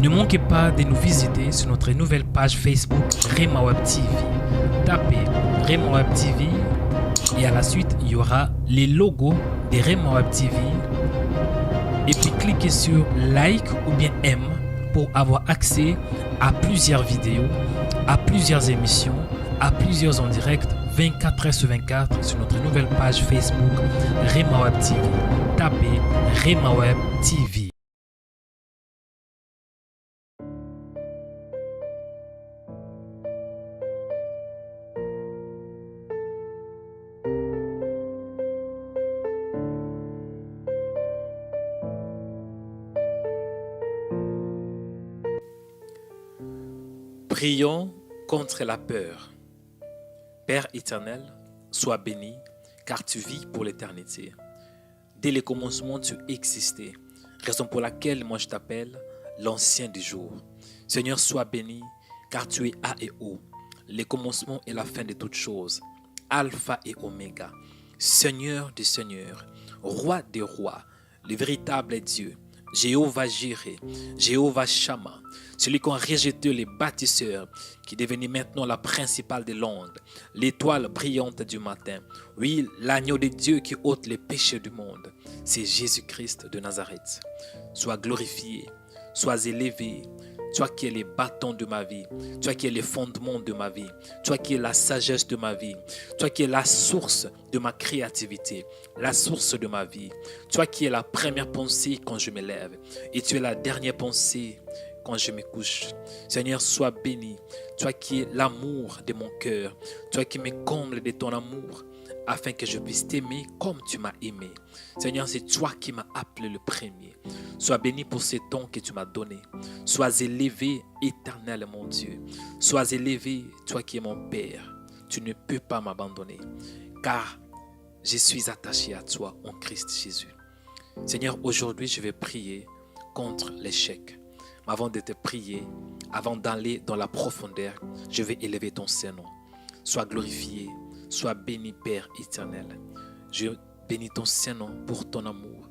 Ne manquez pas de nous visiter sur notre nouvelle page Facebook Rema Web TV. Tapez Rema Web TV et à la suite, il y aura les logos de Rema Web TV. Et puis cliquez sur like ou bien aime pour avoir accès à plusieurs vidéos, à plusieurs émissions, à plusieurs en direct 24h/24 sur notre nouvelle page Facebook Rema Web TV. Tapez Rema Web TV. Prions contre la peur. Père éternel, sois béni, car tu vis pour l'éternité. Dès le commencement, tu existais, raison pour laquelle moi je t'appelle l'ancien du jour. Seigneur, sois béni, car tu es A et O, le commencement et la fin de toutes choses, Alpha et Oméga, Seigneur des seigneurs, Roi des rois, le véritable Dieu, Jéhovah Jireh, Jéhovah Shammah, celui qu'ont rejeté les bâtisseurs, qui est devenu maintenant la principale des langues, l'étoile brillante du matin. Oui, l'agneau de Dieu qui ôte les péchés du monde, c'est Jésus-Christ de Nazareth. Sois glorifié, sois élevé, toi qui es les bâtons de ma vie, toi qui es les fondements de ma vie, toi qui es la sagesse de ma vie, toi qui es la source de ma créativité, la source de ma vie, toi qui es la première pensée quand je me lève et tu es la dernière pensée quand je me couche. Seigneur, sois béni, toi qui es l'amour de mon cœur, toi qui me combles de ton amour, afin que je puisse t'aimer comme tu m'as aimé. Seigneur, c'est toi qui m'as appelé le premier. Sois béni pour ces dons que tu m'as donnés. Sois élevé, éternel mon Dieu. Sois élevé, toi qui es mon Père. Tu ne peux pas m'abandonner, car je suis attaché à toi en Christ Jésus. Seigneur, aujourd'hui, je vais prier contre l'échec. Mais avant de te prier, avant d'aller dans la profondeur, je vais élever ton Saint-Nom. Sois glorifié, sois béni, Père éternel. Je bénis ton Saint-Nom pour ton amour.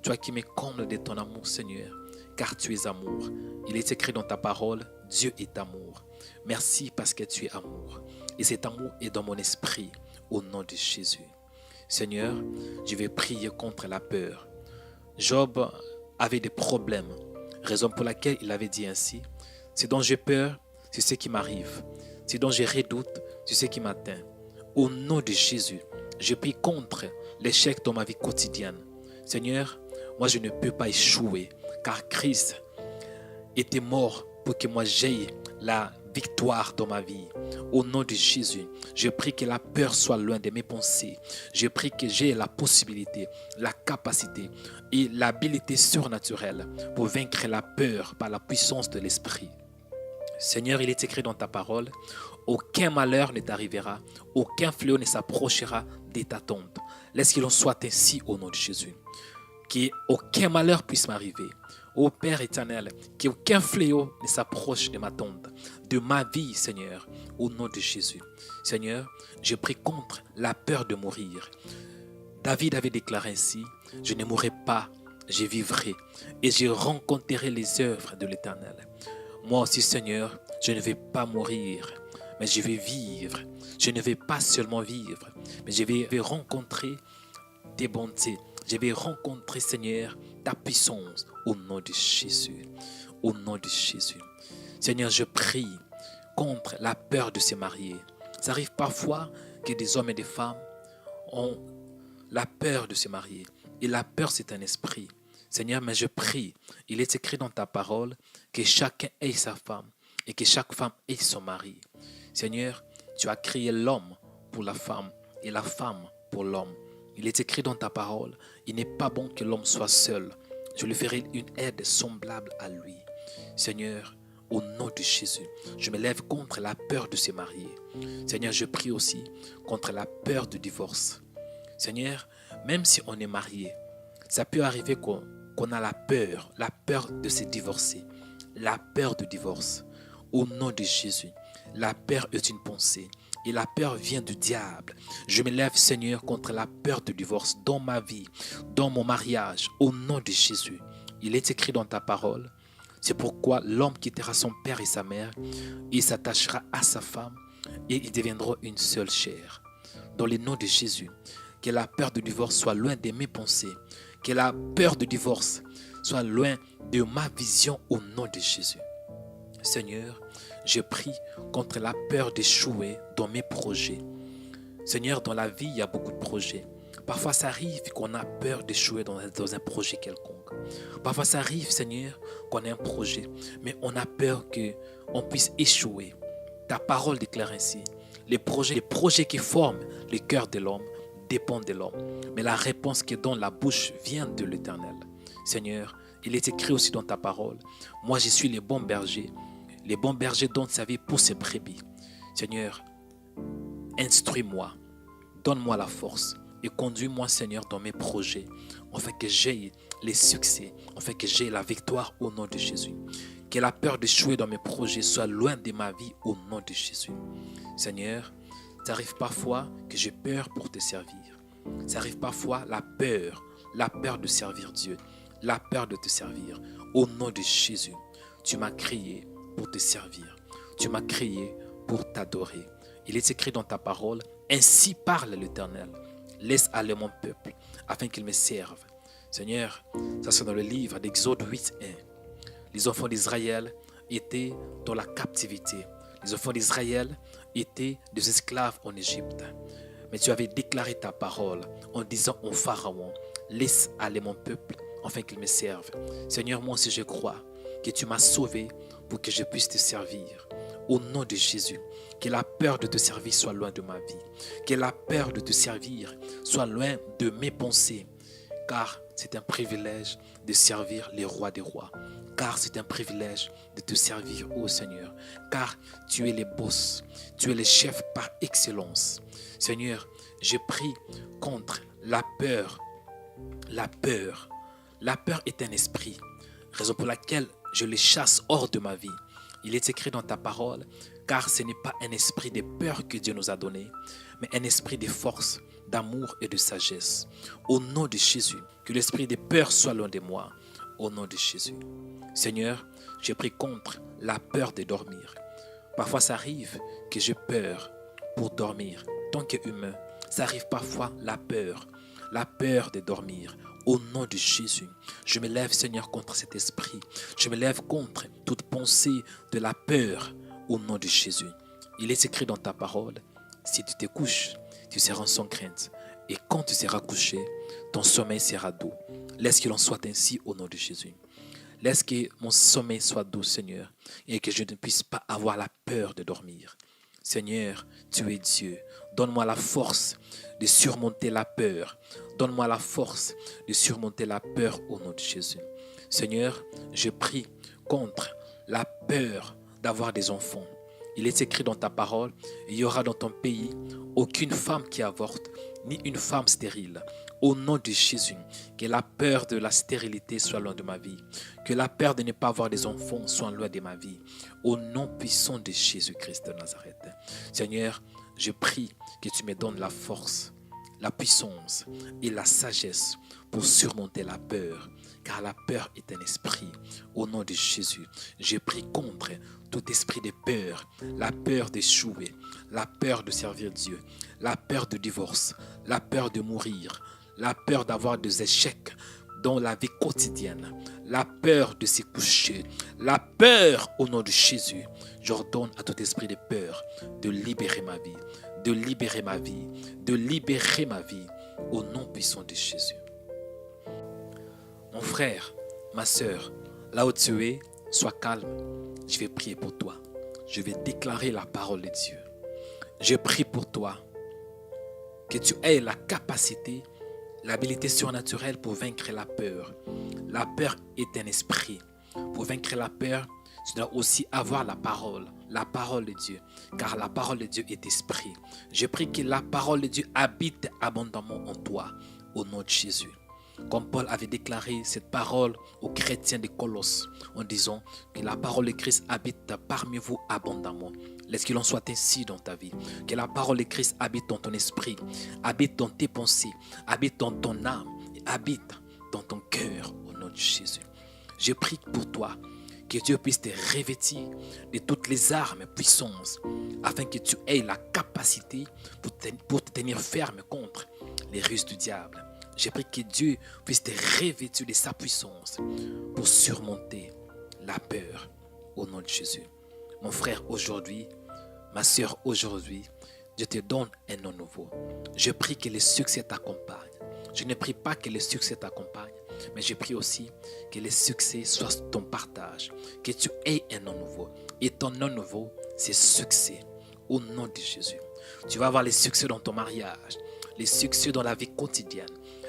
Toi qui me combles de ton amour, Seigneur, car tu es amour. Il est écrit dans ta parole, Dieu est amour. Merci parce que tu es amour. Et cet amour est dans mon esprit, au nom de Jésus. Seigneur, je vais prier contre la peur. Job avait des problèmes, raison pour laquelle il avait dit ainsi: ce dont j'ai peur, c'est ce qui m'arrive. Ce dont je redoute, c'est ce qui m'atteint. Au nom de Jésus, je prie contre l'échec dans ma vie quotidienne. Seigneur, moi je ne peux pas échouer, car Christ était mort pour que moi j'aie la victoire dans ma vie. Au nom de Jésus, je prie que la peur soit loin de mes pensées. Je prie que j'ai la possibilité, la capacité et l'habilité surnaturelle pour vaincre la peur par la puissance de l'Esprit. Seigneur, il est écrit dans ta parole: aucun malheur ne t'arrivera, aucun fléau ne s'approchera de ta tente. Laisse qu'il en soit ainsi au nom de Jésus. Qu'aucun malheur puisse m'arriver. Ô Père éternel, qu'aucun fléau ne s'approche de ma tente, de ma vie, Seigneur, au nom de Jésus. Seigneur, je prie contre la peur de mourir. David avait déclaré ainsi: je ne mourrai pas, je vivrai et je rencontrerai les œuvres de l'Éternel. Moi aussi, Seigneur, je ne vais pas mourir, mais je vais vivre. Je ne vais pas seulement vivre, mais je vais rencontrer tes bontés. Je vais rencontrer, Seigneur, ta puissance au nom de Jésus. Au nom de Jésus. Seigneur, je prie contre la peur de se marier. Ça arrive parfois que des hommes et des femmes ont la peur de se marier. Et la peur, c'est un esprit. Seigneur, mais je prie, il est écrit dans ta parole que chacun ait sa femme et que chaque femme ait son mari. Seigneur, tu as créé l'homme pour la femme et la femme pour l'homme. Il est écrit dans ta parole: il n'est pas bon que l'homme soit seul. Je lui ferai une aide semblable à lui. Seigneur, au nom de Jésus, je me lève contre la peur de se marier. Seigneur, je prie aussi contre la peur du divorce. Seigneur, même si on est marié, ça peut arriver qu'on a la peur de se divorcer, la peur du divorce. Au nom de Jésus, la peur est une pensée. Et la peur vient du diable. Je me lève, Seigneur, contre la peur du divorce dans ma vie, dans mon mariage, au nom de Jésus. Il est écrit dans ta parole: C'est pourquoi l'homme quittera son père et sa mère, il s'attachera à sa femme et ils deviendront une seule chair. Dans le nom de Jésus, que la peur du divorce soit loin de mes pensées, que la peur du divorce soit loin de ma vision au nom de Jésus. Seigneur, je prie contre la peur d'échouer dans mes projets. Seigneur, dans la vie, il y a beaucoup de projets. Parfois, ça arrive qu'on a peur d'échouer dans un projet quelconque. Parfois, ça arrive, Seigneur, qu'on ait un projet, mais on a peur qu'on puisse échouer. Ta parole déclare ainsi, les projets qui forment le cœur de l'homme dépendent de l'homme, mais la réponse qui est dans la bouche vient de l'Éternel. Seigneur, il est écrit aussi dans ta parole, moi je suis le bon berger donne sa vie pour ses brebis. Seigneur, instruis-moi, donne-moi la force et conduis-moi, Seigneur, dans mes projets, afin que j'aie les succès, afin que j'aie la victoire au nom de Jésus. Que la peur d'échouer dans mes projets soit loin de ma vie au nom de Jésus. Seigneur, ça arrive parfois que j'ai peur pour te servir. Ça arrive parfois la peur de servir Dieu, la peur de te servir. Au nom de Jésus, tu m'as créé pour te servir. Tu m'as créé pour t'adorer. Il est écrit dans ta parole, ainsi parle l'Éternel. Laisse aller mon peuple, afin qu'il me serve. Seigneur, ça c'est dans le livre d'Exode 8:1. Les enfants d'Israël étaient dans la captivité. Les enfants d'Israël étaient des esclaves en Égypte. Mais tu avais déclaré ta parole en disant au Pharaon, laisse aller mon peuple, afin qu'il me serve. Seigneur, moi aussi je crois que tu m'as sauvé pour que je puisse te servir. Au nom de Jésus, que la peur de te servir soit loin de ma vie. Que la peur de te servir soit loin de mes pensées. Car c'est un privilège de servir les rois des rois. Car c'est un privilège de te servir, ô Seigneur. Car tu es le boss, tu es le chef par excellence. Seigneur, je prie contre la peur. La peur est un esprit, raison pour laquelle je les chasse hors de ma vie. Il est écrit dans ta parole, car ce n'est pas un esprit de peur que Dieu nous a donné, mais un esprit de force, d'amour et de sagesse. Au nom de Jésus, que l'esprit de peur soit loin de moi. Au nom de Jésus. Seigneur, je prie contre la peur de dormir. Parfois, ça arrive que j'ai peur pour dormir. Tant qu'humain, ça arrive parfois la peur de dormir. Au nom de Jésus, je me lève, Seigneur, contre cet esprit. Je me lève contre toute pensée de la peur au nom de Jésus. Il est écrit dans ta parole, si tu te couches, tu seras sans crainte. Et quand tu seras couché, ton sommeil sera doux. Laisse qu'il en soit ainsi au nom de Jésus. Laisse que mon sommeil soit doux, Seigneur, et que je ne puisse pas avoir la peur de dormir. Seigneur, tu es Dieu. Donne-moi la force de surmonter la peur. Donne-moi la force de surmonter la peur au nom de Jésus. Seigneur, je prie contre la peur d'avoir des enfants. Il est écrit dans ta parole, il y aura dans ton pays aucune femme qui avorte, ni une femme stérile. Au nom de Jésus, que la peur de la stérilité soit loin de ma vie. Que la peur de ne pas avoir des enfants soit loin de ma vie. Au nom puissant de Jésus-Christ de Nazareth. Seigneur, je prie que tu me donnes la force, la puissance et la sagesse pour surmonter la peur. Car la peur est un esprit. Au nom de Jésus, je prie contre tout esprit de peur, la peur d'échouer, la peur de servir Dieu, la peur de divorce, la peur de mourir, la peur d'avoir des échecs dans la vie quotidienne, la peur de se coucher, la peur au nom de Jésus. J'ordonne à tout esprit de peur de libérer ma vie, de libérer ma vie, de libérer ma vie au nom puissant de Jésus. Mon frère, ma soeur, là où tu es, sois calme. Je vais prier pour toi. Je vais déclarer la parole de Dieu. Je prie pour toi que tu aies la capacité, l'habilité surnaturelle pour vaincre la peur. La peur est un esprit. Pour vaincre la peur, tu dois aussi avoir la parole de Dieu, car la parole de Dieu est esprit. Je prie que la parole de Dieu habite abondamment en toi, au nom de Jésus. Comme Paul avait déclaré cette parole aux chrétiens de Colosse en disant que la parole de Christ habite parmi vous abondamment. Laisse qu'il en soit ainsi dans ta vie. Que la parole de Christ habite dans ton esprit, habite dans tes pensées, habite dans ton âme, et habite dans ton cœur au nom de Jésus. Je prie pour toi Que Dieu puisse te revêtir de toutes les armes et puissances afin que tu aies la capacité pour te tenir ferme contre les ruses du diable. Je prie que Dieu puisse te revêtir de sa puissance pour surmonter la peur au nom de Jésus. Mon frère, aujourd'hui, ma soeur, aujourd'hui, je te donne un nom nouveau. Je prie que le succès t'accompagne. Je ne prie pas que le succès t'accompagne, mais je prie aussi que le succès soit ton partage, que tu aies un nom nouveau. Et ton nom nouveau, c'est succès au nom de Jésus. Tu vas avoir les succès dans ton mariage, les succès dans la vie quotidienne,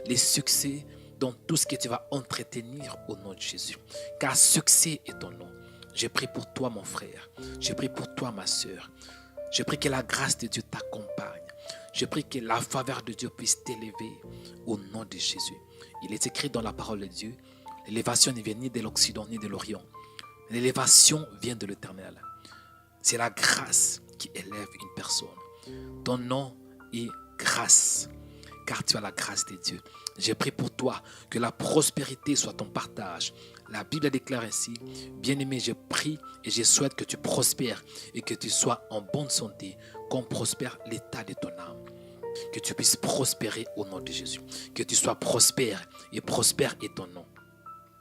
les succès dans tout ce que tu vas entretenir au nom de Jésus. Car succès est ton nom. Je prie pour toi, mon frère. Je prie pour toi, ma soeur. Je prie que la grâce de Dieu t'accompagne. Je prie que la faveur de Dieu puisse t'élever au nom de Jésus. Il est écrit dans la parole de Dieu, l'élévation ne vient ni de l'Occident ni de l'Orient. L'élévation vient de l'Éternel. C'est la grâce qui élève une personne. Ton nom est grâce, car tu as la grâce de Dieu. Je prie pour toi que la prospérité soit ton partage. La Bible déclare ainsi, bien-aimé, je prie et je souhaite que tu prospères et que tu sois en bonne santé, qu'on prospère l'état de ton âme. Que tu puisses prospérer au nom de Jésus. Que tu sois prospère et prospère est ton nom.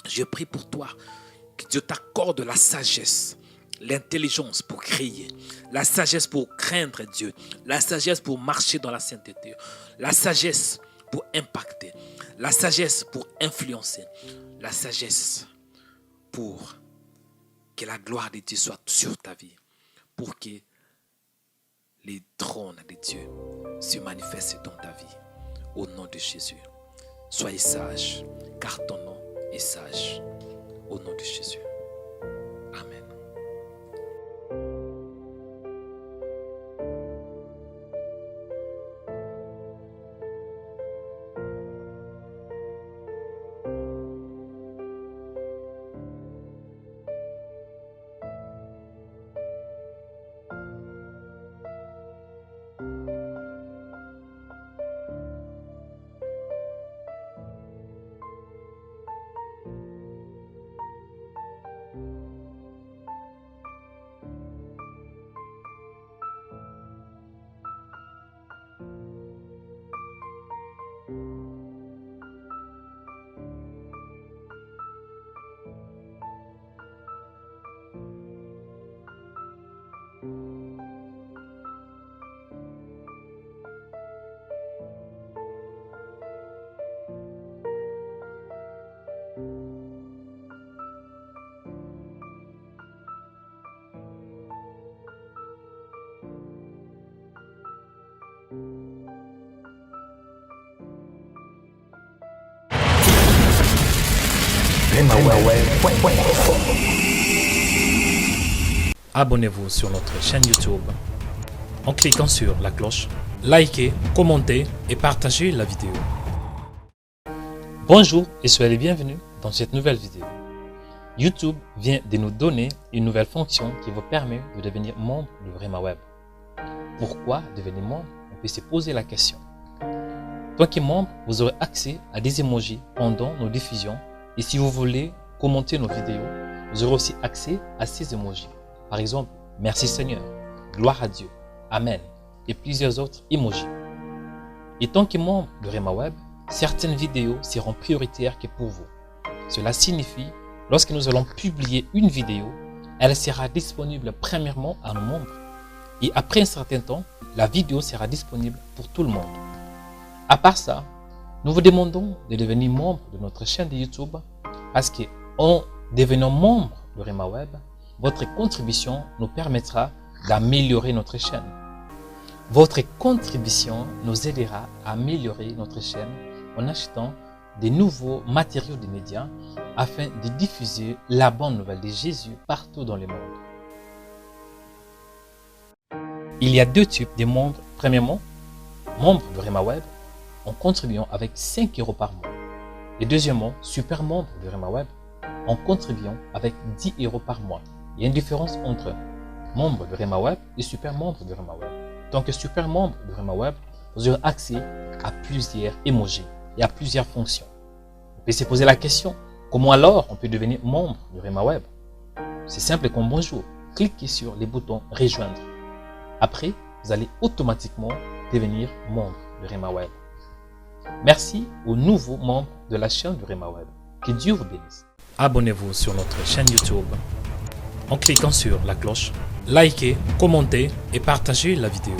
Je prie pour toi que Dieu t'accorde la sagesse, l'intelligence pour créer, la sagesse pour craindre Dieu, la sagesse pour marcher dans la sainteté, la sagesse pour impacter, la sagesse pour influencer, la sagesse pour que la gloire de Dieu soit sur ta vie, pour que les trônes de Dieu se manifestent dans ta vie. Au nom de Jésus, soyez sages, car ton nom est sage. Au nom de Jésus. Amen. Abonnez-vous sur notre chaîne YouTube en cliquant sur la cloche, likez, commentez et partagez la vidéo. Bonjour et soyez les bienvenus dans cette nouvelle vidéo. YouTube vient de nous donner une nouvelle fonction qui vous permet de devenir membre de Vrema Web. Pourquoi devenir membre? On peut se poser la question. Tant que membre, vous aurez accès à des emojis pendant nos diffusions et si vous voulez commenter nos vidéos, vous aurez aussi accès à ces emojis. Par exemple, merci Seigneur, gloire à Dieu, Amen et plusieurs autres emojis. Et tant que membre de Vrema Web, certaines vidéos seront prioritaires que pour vous. Cela signifie, lorsque nous allons publier une vidéo, elle sera disponible premièrement à nos membres. Et après un certain temps, la vidéo sera disponible pour tout le monde. À part ça, nous vous demandons de devenir membre de notre chaîne de YouTube parce qu'en devenant membre de Vrema Web, votre contribution nous permettra d'améliorer notre chaîne. Votre contribution nous aidera à améliorer notre chaîne en achetant des nouveaux matériaux de médias afin de diffuser la bonne nouvelle de Jésus partout dans le monde. Il y a deux types de membres. Premièrement, membres de Vrema Web en contribuant avec 5 € par mois. Et deuxièmement, super membre de Vrema Web en contribuant avec 10 € par mois. Il y a une différence entre membre de Vrema Web et super membre de Vrema Web. Tant que super membre de Vrema Web, vous aurez accès à plusieurs emojis et à plusieurs fonctions. On peut se poser la question, comment alors on peut devenir membre de Vrema Web? C'est simple comme bonjour. Cliquez sur les boutons rejoindre. Après, vous allez automatiquement devenir membre de Rema Web. Merci aux nouveaux membres de la chaîne de Rema Web. Que Dieu vous bénisse. Abonnez-vous sur notre chaîne YouTube en cliquant sur la cloche. Likez, commentez et partagez la vidéo.